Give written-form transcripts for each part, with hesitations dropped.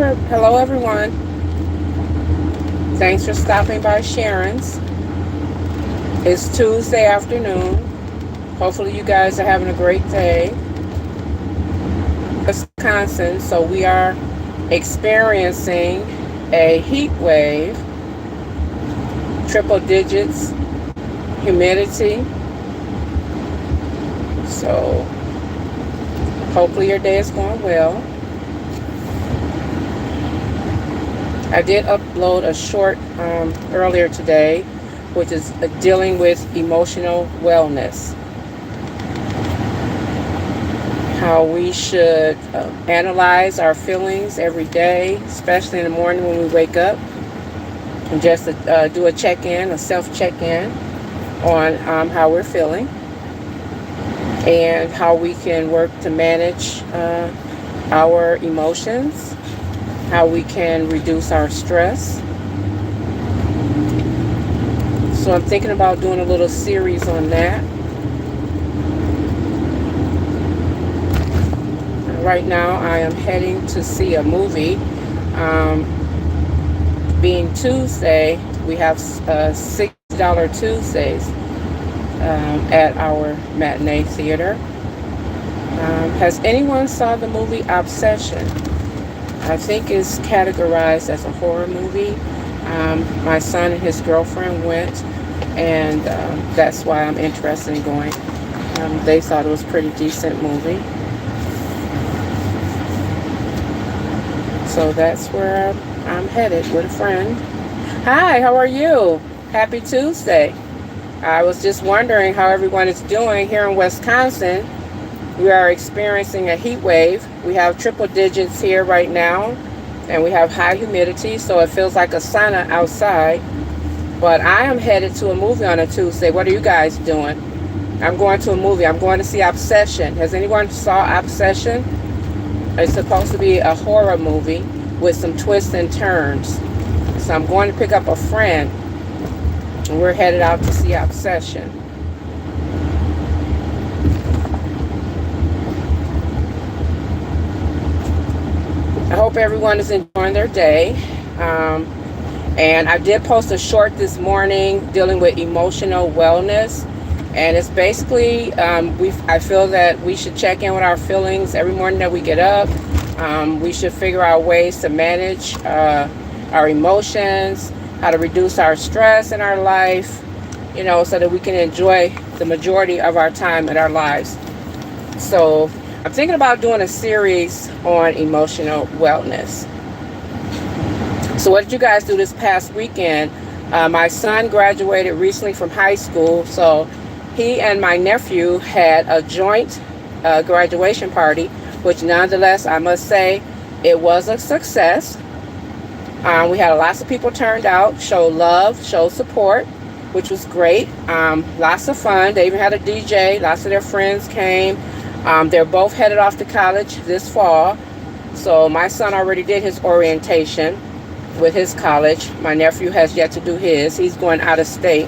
Hello everyone. Thanks for stopping by Sharon's. It's Tuesday afternoon. Hopefully you guys are having a great day. Wisconsin, so we are experiencing a heat wave, triple digits humidity. So hopefully your day is going well. I did upload a short earlier today, which is dealing with emotional wellness. How we should analyze our feelings every day, especially in the morning when we wake up, and just do a check-in, a self-check-in on how we're feeling and how we can work to manage our emotions, how we can reduce our stress. So I'm thinking about doing a little series on that. Right now I am heading to see a movie. Being Tuesday, we have $6 Tuesdays at our matinee theater. Has anyone saw the movie Obsession? I think it's categorized as a horror movie. My son and his girlfriend went, and that's why I'm interested in going. They thought it was a pretty decent movie. So that's where I'm headed with a friend. Hi, how are you? Happy Tuesday. I was just wondering how everyone is doing here in Wisconsin. We are experiencing a heat wave. We have triple digits here right now, and we have high humidity, so it feels like a sauna outside. But I am headed to a movie on a Tuesday. What are you guys doing? I'm going to a movie. I'm going to see Obsession. Has anyone saw Obsession? It's supposed to be a horror movie with some twists and turns. So I'm going to pick up a friend, and we're headed out to see Obsession. I hope everyone is enjoying their day. And I did post a short this morning dealing with emotional wellness. And it's basically, I feel that we should check in with our feelings every morning that we get up. We should figure out ways to manage our emotions, how to reduce our stress in our life, so that we can enjoy the majority of our time in our lives. So I'm thinking about doing a series on emotional wellness. So what did you guys do this past weekend? My son graduated recently from high school, so he and my nephew had a joint graduation party, which nonetheless, I must say, it was a success. We had lots of people turned out, show love, show support, which was great. Lots of fun. They even had a DJ. Lots of their friends came. They're both headed off to college this fall. So my son already did his orientation with his college. My nephew has yet to do his. He's going out of state.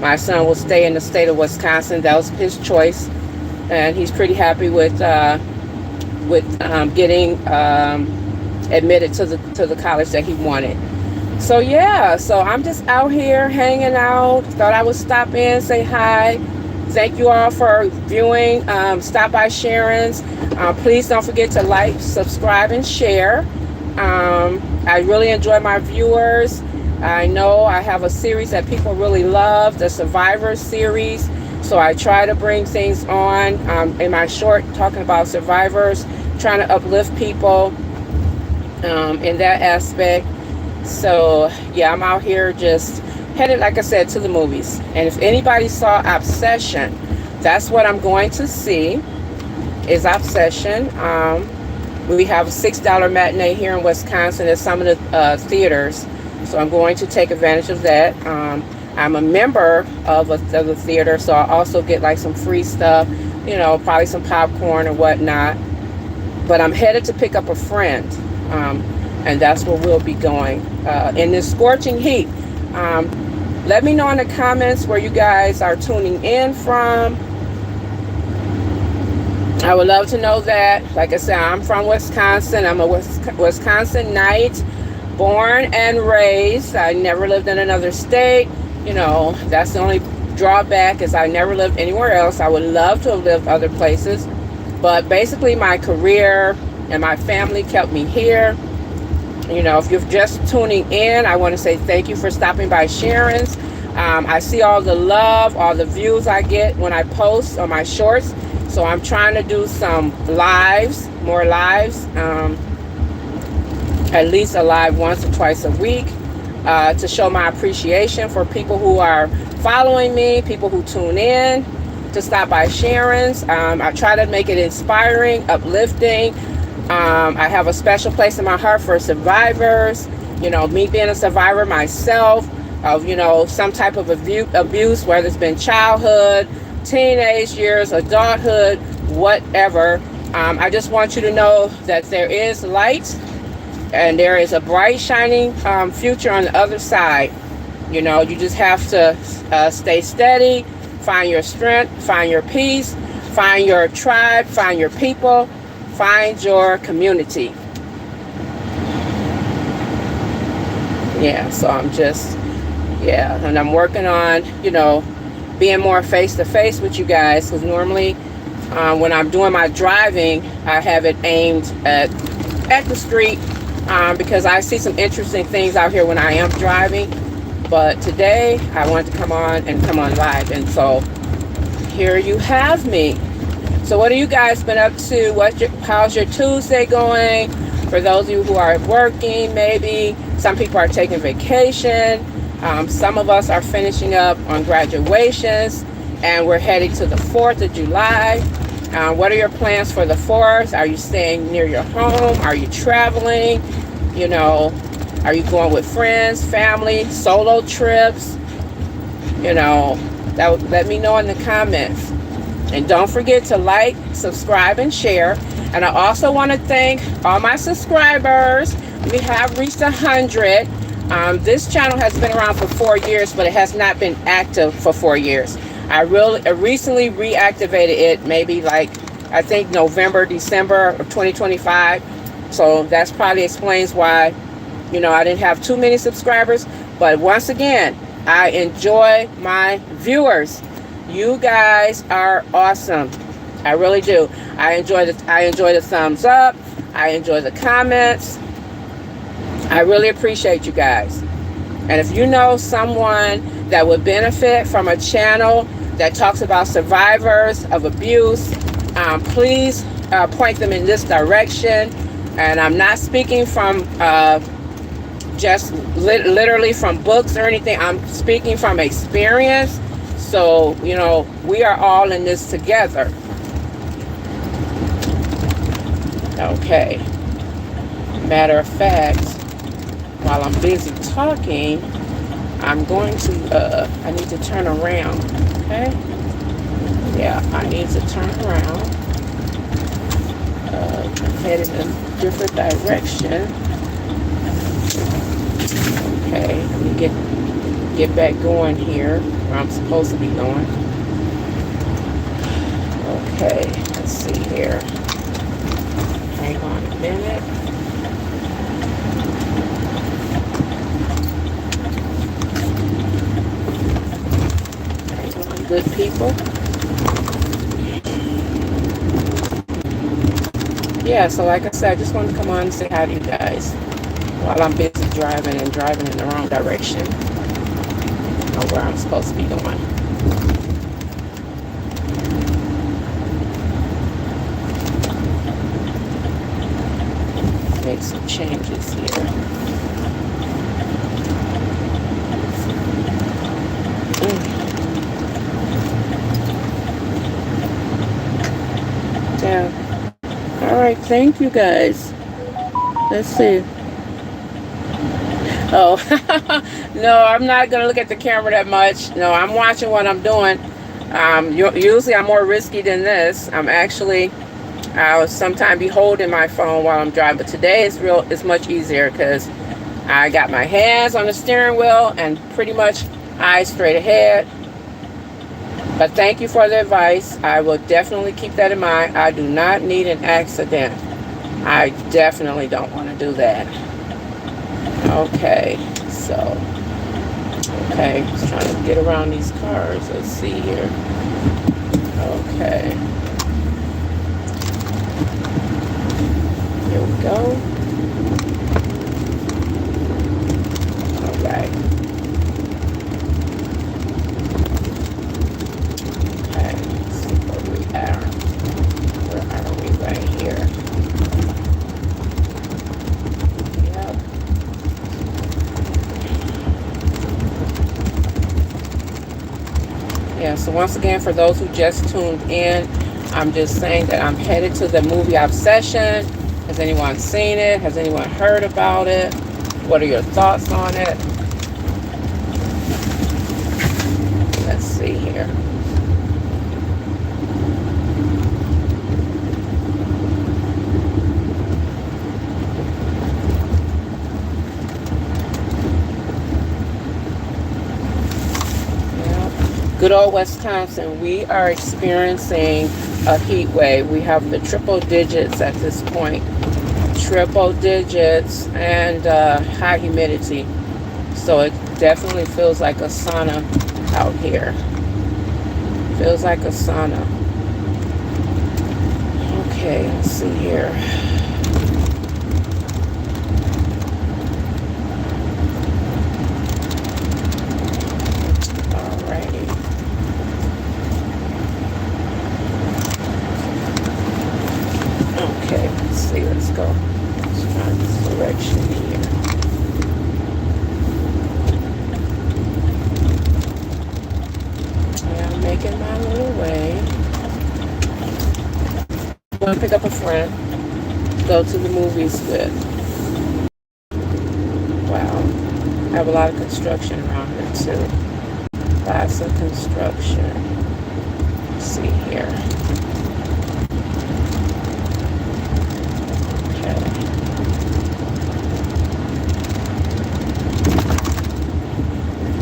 My son will stay in the state of Wisconsin. That was his choice, and he's pretty happy with getting admitted to the college that he wanted. So yeah, so I'm just out here hanging out. Thought I would stop in, say hi. Thank you all for viewing. Stop by Sharon's. Please don't forget to like, subscribe, and share. I really enjoy my viewers. I know I have a series that people really love, the Survivor series. So I try to bring things on in my short, talking about survivors, trying to uplift people in that aspect. So yeah, I'm out here just headed, like I said, to the movies. And if anybody saw Obsession, that's what I'm going to see, is Obsession. We have a $6 matinee here in Wisconsin at some of the theaters. So I'm going to take advantage of that. I'm a member of the theater, so I also get like some free stuff, probably some popcorn or whatnot. But I'm headed to pick up a friend, and that's where we'll be going in this scorching heat. Let me know in the comments where you guys are tuning in from. I would love to know that. Like I said, I'm from Wisconsin. I'm a Wisconsinite, born and raised. I never lived in another state. You know, that's the only drawback, is I never lived anywhere else. I would love to have lived other places, but basically my career and my family kept me here. You know, if you're just tuning in, I want to say thank you for stopping by Sharon's. I see all the love, all the views I get when I post on my shorts. So I'm trying to do some lives, more lives, at least a live once or twice a week, to show my appreciation for people who are following me, people who tune in to stop by Sharon's. I try to make it inspiring, uplifting. I have a special place in my heart for survivors. You know, me being a survivor myself of, you know, some type of abuse, whether it's been childhood, teenage years, adulthood, whatever. I just want you to know that there is light and there is a bright, shining future on the other side. You know, you just have to stay steady, find your strength, find your peace, find your tribe, find your people, find your community. Yeah, so I'm just, and I'm working on, you know, being more face-to-face with you guys, because normally when I'm doing my driving, I have it aimed at the street, because I see some interesting things out here when I am driving. But today I wanted to come on live, and so here you have me. So what have you guys been up to? How's your Tuesday going? For those of you who are working, maybe some people are taking vacation. Some of us are finishing up on graduations, and we're heading to the 4th of July. What are your plans for the 4th? Are you staying near your home? Are you traveling? You know, are you going with friends, family, solo trips? You know, let me know in the comments. And don't forget to like, subscribe, and share. And I also want to thank all my subscribers. We have reached 100. This channel has been around for 4 years, but it has not been active for 4 years. I recently reactivated it, maybe like, I think November, December of 2025. So that's probably explains why, you know, I didn't have too many subscribers. But once again, I enjoy my viewers. You guys are awesome. I really do. I enjoy the thumbs up. I enjoy the comments. I really appreciate you guys. And if you know someone that would benefit from a channel that talks about survivors of abuse, please point them in this direction. And I'm not speaking from just literally from books or anything. I'm speaking from experience. So, you know, we are all in this together. Okay. Matter of fact, while I'm busy talking, I'm going to, I need to turn around, okay? Yeah, I need to turn around. I'm headed in a different direction. Okay, let me get back going here where I'm supposed to be going. Okay, let's see here. Hang on a minute. Hang on, good people. Yeah, so like I said, I just wanted to come on and say hi to you guys while I'm busy driving in the wrong direction of where I'm supposed to be going. Make some changes here. Yeah. All right, thank you guys. Let's see. Oh, no, I'm not going to look at the camera that much. No, I'm watching what I'm doing. Usually I'm more risky than this. I'll sometimes be holding my phone while I'm driving, but today it's much easier because I got my hands on the steering wheel and pretty much eyes straight ahead. But thank you for the advice. I will definitely keep that in mind. I do not need an accident. I definitely don't want to do that. Okay, so, okay, just trying to get around these cars. Let's see here. Okay. Here we go. All right. Okay, let's see where we are. Where are we? Right here. Yep. Yeah, so once again, for those who just tuned in, I'm just saying that I'm headed to the movie Obsession. Has anyone seen it? Has anyone heard about it? What are your thoughts on it? Let's see here. Good old Wisconsin, we are experiencing a heat wave. We have the triple digits at this point. Triple digits and high humidity. So it definitely feels like a sauna out here. Feels like a sauna. Okay, let's see here. Okay, let's see, let's go. Let's find this direction here. Yeah, I'm making my little way. I'm going to pick up a friend, go to the movies with. Wow, I have a lot of construction around here too. Lots of construction. Let's see here.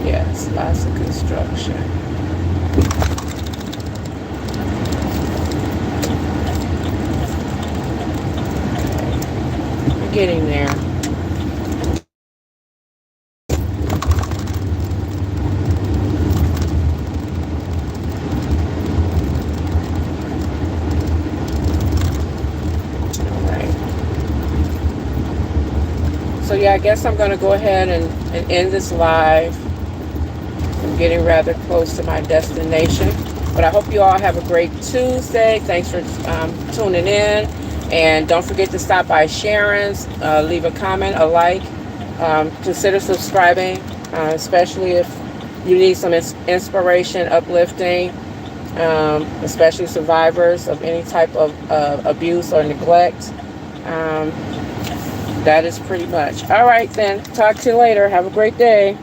Yes, lots of construction. Okay. We're getting there. So yeah, I guess I'm going to go ahead and end this live. I'm getting rather close to my destination. But I hope you all have a great Tuesday. Thanks for tuning in. And don't forget to stop by Sharon's. Leave a comment, a like. Consider subscribing, especially if you need some inspiration, uplifting, especially survivors of any type of abuse or neglect. That is pretty much. All right, then. Talk to you later. Have a great day.